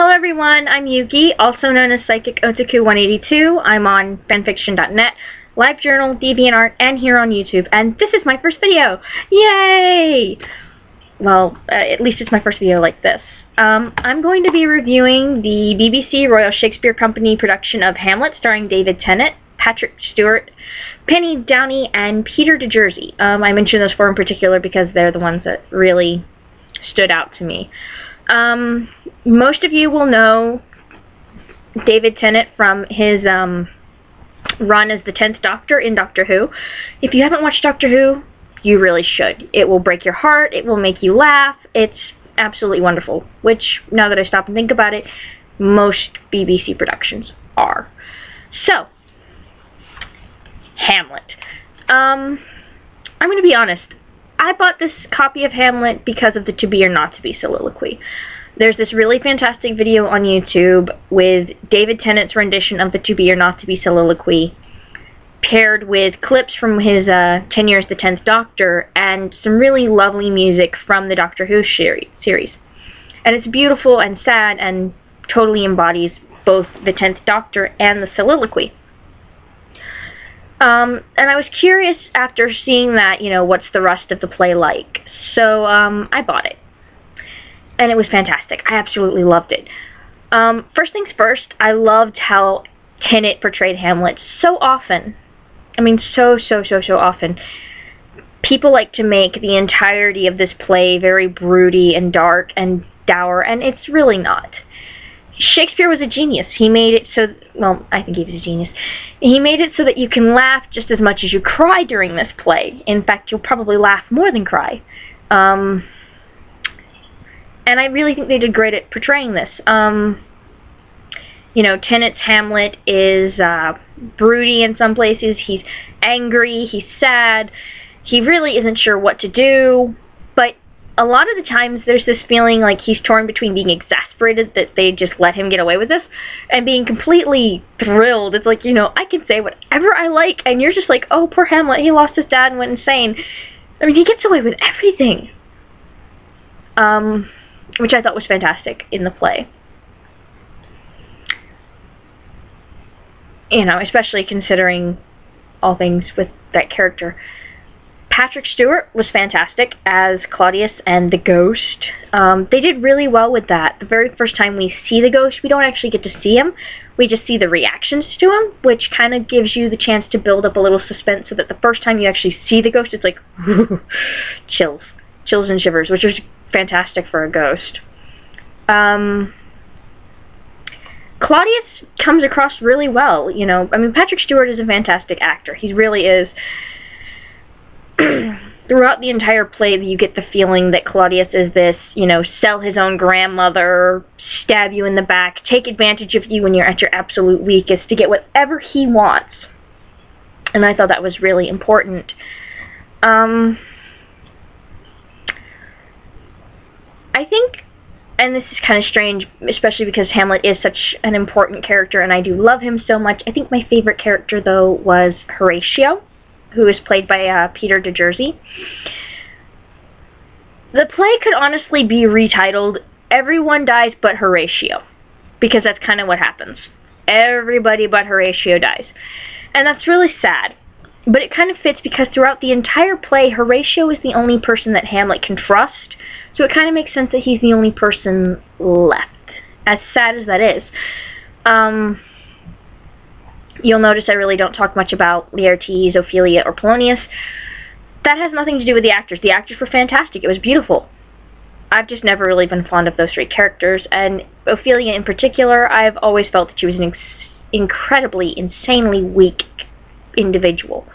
Hello everyone, I'm Yuki, also known as Psychic Otaku 182. I'm on fanfiction.net, LiveJournal, DeviantArt, and here on YouTube, and this is my first video! Yay! Well, at least it's my first video like this. I'm going to be reviewing the BBC Royal Shakespeare Company production of Hamlet starring David Tennant, Patrick Stewart, Penny Downey, and Peter DeJersey. I mention those four in particular because they're the ones that really stood out to me. Most of you will know David Tennant from his run as the 10th Doctor in Doctor Who. If you haven't watched Doctor Who, you really should. It will break your heart, it will make you laugh, it's absolutely wonderful, which, now that I stop and think about it, most BBC productions are. So, Hamlet. I'm going to be honest. I bought this copy of Hamlet because of the To Be or Not to Be soliloquy. There's this really fantastic video on YouTube with David Tennant's rendition of the To Be or Not to Be soliloquy, paired with clips from his 10 Years the 10th Doctor, and some really lovely music from the Doctor Who series. And it's beautiful and sad and totally embodies both the 10th Doctor and the soliloquy. And I was curious after seeing that, what's the rest of the play like? So, I bought it. And it was fantastic. I absolutely loved it. First things first, I loved how Tennant portrayed Hamlet so often. I mean, so often. People like to make the entirety of this play very broody and dark and dour, and it's really not. Shakespeare was a genius. He made it so, well, I think he was a genius. He made it so that you can laugh just as much as you cry during this play. In fact, you'll probably laugh more than cry. And I really think they did great at portraying this. Tennant's Hamlet is broody in some places. He's angry, he's sad, he really isn't sure what to do, but a lot of the times there's this feeling like he's torn between being exasperated that they just let him get away with this, and being completely thrilled. It's like, I can say whatever I like, and you're just like, oh, poor Hamlet, he lost his dad and went insane. I mean, he gets away with everything. Which I thought was fantastic in the play. Especially considering all things with that character. Patrick Stewart was fantastic as Claudius and the Ghost. They did really well with that. The very first time we see the Ghost, we don't actually get to see him. We just see the reactions to him, which kind of gives you the chance to build up a little suspense so that the first time you actually see the Ghost, it's like, chills. Chills and shivers, which is fantastic for a ghost. Claudius comes across really well, I mean, Patrick Stewart is a fantastic actor. He really is. Throughout the entire play, you get the feeling that Claudius is this, sell his own grandmother, stab you in the back, take advantage of you when you're at your absolute weakest to get whatever he wants. And I thought that was really important. I think, and this is kind of strange, especially because Hamlet is such an important character and I do love him so much, I think my favorite character, though, was Horatio, who is played by Peter DeJersey. The play could honestly be retitled Everyone Dies But Horatio, because that's kind of what happens. Everybody but Horatio dies. And that's really sad. But it kind of fits because throughout the entire play, Horatio is the only person that Hamlet can trust, so it kind of makes sense that he's the only person left, as sad as that is. You'll notice I really don't talk much about Laertes, Ophelia, or Polonius. That has nothing to do with the actors. The actors were fantastic. It was beautiful. I've just never really been fond of those three characters, and Ophelia in particular, I've always felt that she was an incredibly, insanely weak individual.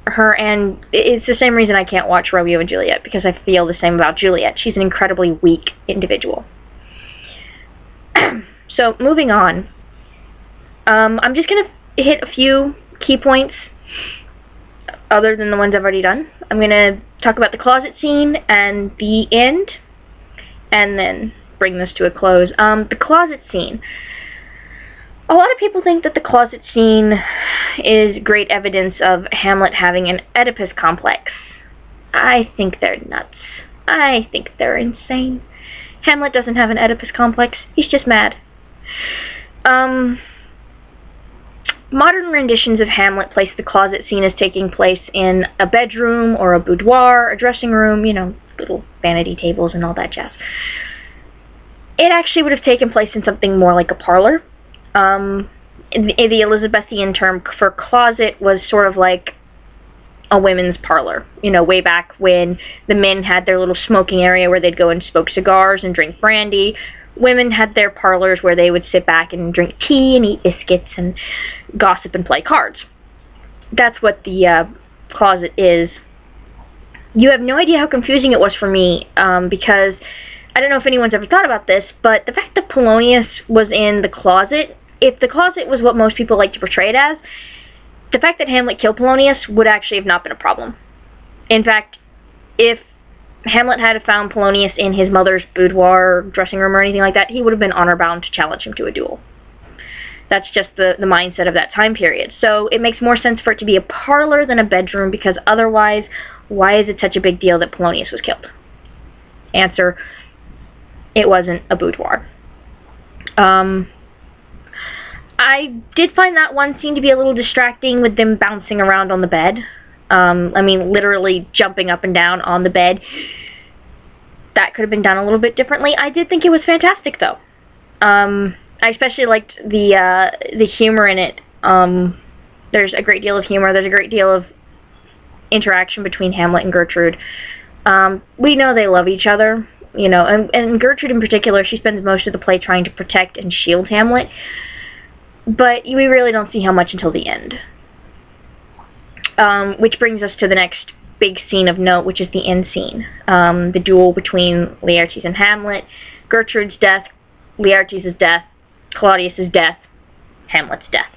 And it's the same reason I can't watch Romeo and Juliet, because I feel the same about Juliet. She's an incredibly weak individual. So, moving on. I'm just going to hit a few key points other than the ones I've already done. I'm going to talk about the closet scene and the end, and then bring this to a close. The closet scene. A lot of people think that the closet scene is great evidence of Hamlet having an Oedipus complex. I think they're nuts. I think they're insane. Hamlet doesn't have an Oedipus complex. He's just mad. Modern renditions of Hamlet place the closet scene as taking place in a bedroom or a boudoir, a dressing room, you know, little vanity tables and all that jazz. It actually would have taken place in something more like a parlor. The Elizabethan term for closet was sort of like a women's parlor, you know, way back when the men had their little smoking area where they'd go and smoke cigars and drink brandy. Women had their parlors where they would sit back and drink tea and eat biscuits and gossip and play cards. That's what the closet is. You have no idea how confusing it was for me, because I don't know if anyone's ever thought about this, but the fact that Polonius was in the closet, if the closet was what most people like to portray it as, the fact that Hamlet killed Polonius would actually have not been a problem. In fact, if Hamlet had found Polonius in his mother's boudoir, dressing room, or anything like that, he would have been honor-bound to challenge him to a duel. That's just the mindset of that time period. So it makes more sense for it to be a parlor than a bedroom, because otherwise, why is it such a big deal that Polonius was killed? Answer, it wasn't a boudoir. I did find that one scene to be a little distracting with them bouncing around on the bed. I mean, literally jumping up and down on the bed. That could have been done a little bit differently. I did think it was fantastic, though. I especially liked the humor in it. There's a great deal of humor. There's a great deal of interaction between Hamlet and Gertrude. We know they love each other, you know, and Gertrude in particular, she spends most of the play trying to protect and shield Hamlet. But we really don't see how much until the end. Which brings us to the next big scene of note, which is the end scene. The duel between Laertes and Hamlet, Gertrude's death, Laertes' death, Claudius' death, Hamlet's death.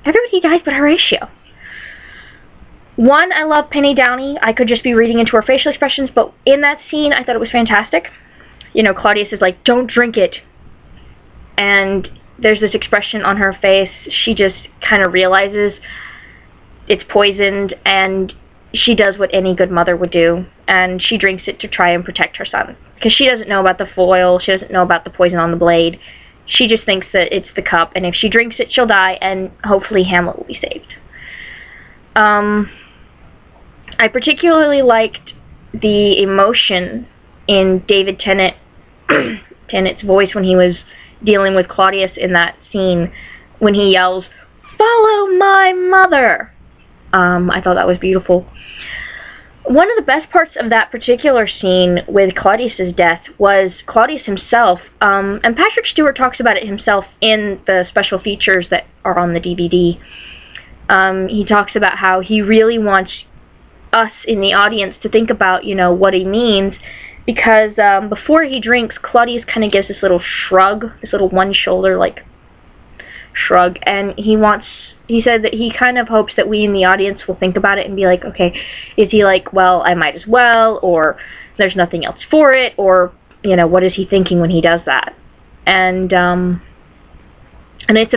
Everybody dies but Horatio. One, I love Penny Downey. I could just be reading into her facial expressions, but in that scene, I thought it was fantastic. You know, Claudius is like, don't drink it. And there's this expression on her face. She just kind of realizes it's poisoned, and she does what any good mother would do, and she drinks it to try and protect her son. Because she doesn't know about the foil, she doesn't know about the poison on the blade. She just thinks that it's the cup, and if she drinks it, she'll die, and hopefully Hamlet will be saved. I particularly liked the emotion in David Tennant, Tennant's voice when he was dealing with Claudius in that scene, when he yells, "Follow my mother!" I thought that was beautiful. One of the best parts of that particular scene with Claudius' death was Claudius himself, and Patrick Stewart talks about it himself in the special features that are on the DVD. He talks about how he really wants us in the audience to think about, you know, what he means, because before he drinks, Claudius kind of gives this little shrug, this little one-shoulder, like, shrug, and he said that he kind of hopes that we in the audience will think about it and be like, okay, is he like, well, I might as well, or there's nothing else for it, or, you know, what is he thinking when he does that? And it's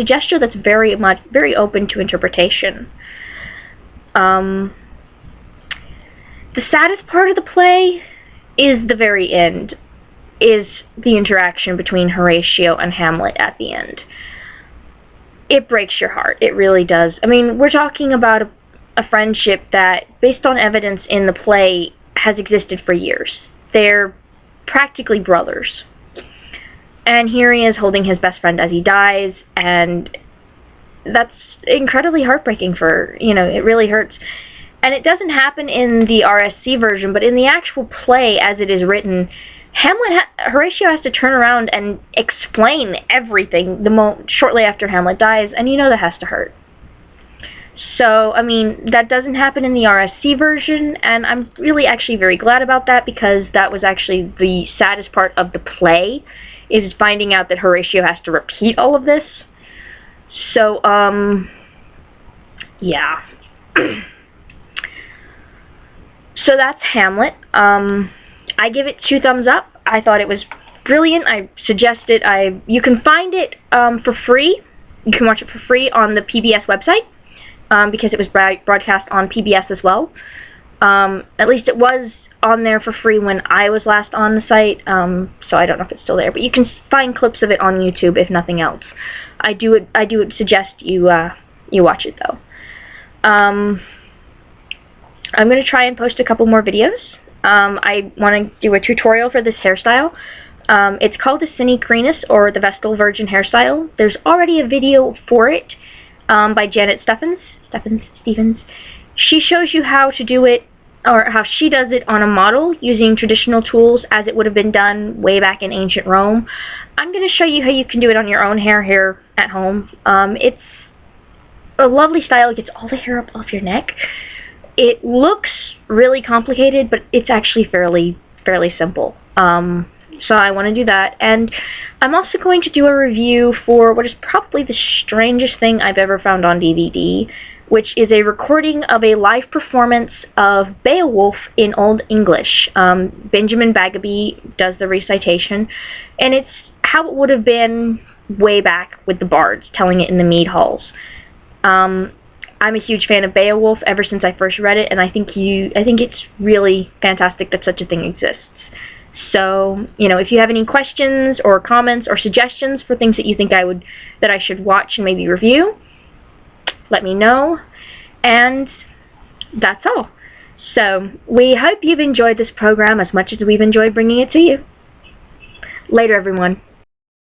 a gesture that's very open to interpretation. The saddest part of the play is the very end, is the interaction between Horatio and Hamlet at the end. It breaks your heart. It really does. I mean, we're talking about a friendship that, based on evidence in the play, has existed for years. They're practically brothers. And here he is holding his best friend as he dies, and that's incredibly heartbreaking for, you know, it really hurts. And it doesn't happen in the RSC version, but in the actual play as it is written, Horatio has to turn around and explain everything shortly after Hamlet dies, and you know that has to hurt. So, I mean, that doesn't happen in the RSC version, and I'm really actually very glad about that, because that was actually the saddest part of the play, is finding out that Horatio has to repeat all of this. So, yeah. So that's Hamlet. I give it 2 thumbs up. I thought it was brilliant. I suggest it. You can find it for free. You can watch it for free on the PBS website, because it was broadcast on PBS as well. At least it was on there for free when I was last on the site, so I don't know if it's still there, but you can find clips of it on YouTube if nothing else. I do suggest you watch it though. I'm going to try and post a couple more videos. I want to do a tutorial for this hairstyle. It's called the Cine Crenus, or the Vestal Virgin hairstyle. There's already a video for it by Janet Stevens. She shows you how to do it, or how she does it on a model using traditional tools as it would have been done way back in ancient Rome. I'm going to show you how you can do it on your own hair here at home. It's a lovely style. It gets all the hair up off your neck. It looks really complicated, but it's actually fairly simple. So I want to do that. And I'm also going to do a review for what is probably the strangest thing I've ever found on DVD, which is a recording of a live performance of Beowulf in Old English. Benjamin Bagby does the recitation, and it's how it would have been way back with the bards telling it in the mead halls. I'm a huge fan of Beowulf ever since I first read it, and I think it's really fantastic that such a thing exists. So, if you have any questions or comments or suggestions for things that you think that I should watch and maybe review, let me know. And that's all. So, we hope you've enjoyed this program as much as we've enjoyed bringing it to you. Later, everyone.